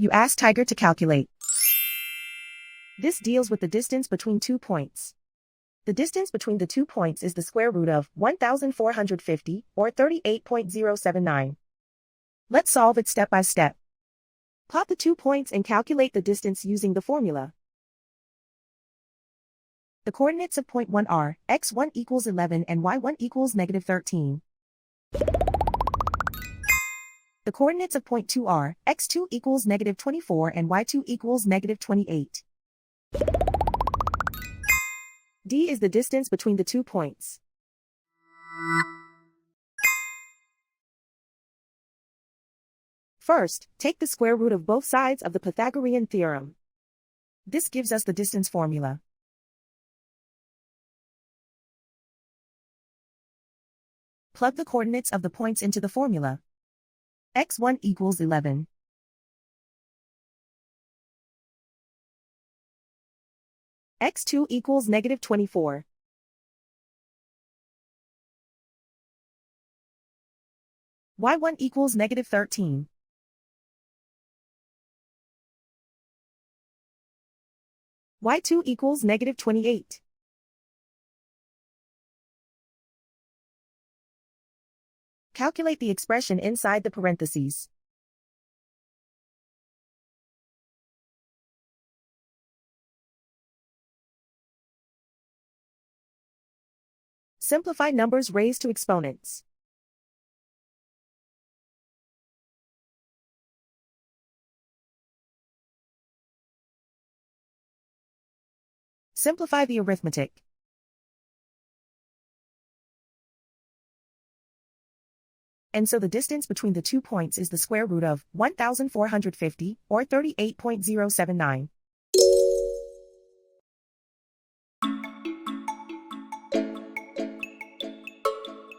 You ask Tiger to calculate. This deals with the distance between 2 points. The distance between the 2 points is the square root of 1,450, or 38.079. Let's solve it step by step. Plot the 2 points and calculate the distance using the formula. The coordinates of point 1 are x1 equals 11 and y1 equals negative 13. The coordinates of point 2 are x2 equals negative 24 and y2 equals negative 28. D is the distance between the 2 points. First, take the square root of both sides of the Pythagorean theorem. This gives us the distance formula. Plug the coordinates of the points into the formula. x1 equals 11. x2 equals negative 24. y1 equals negative 13. y2 equals negative 28. Calculate the expression inside the parentheses. Simplify numbers raised to exponents. Simplify the arithmetic. And so the distance between the 2 points is the square root of 1,450, or 38.079.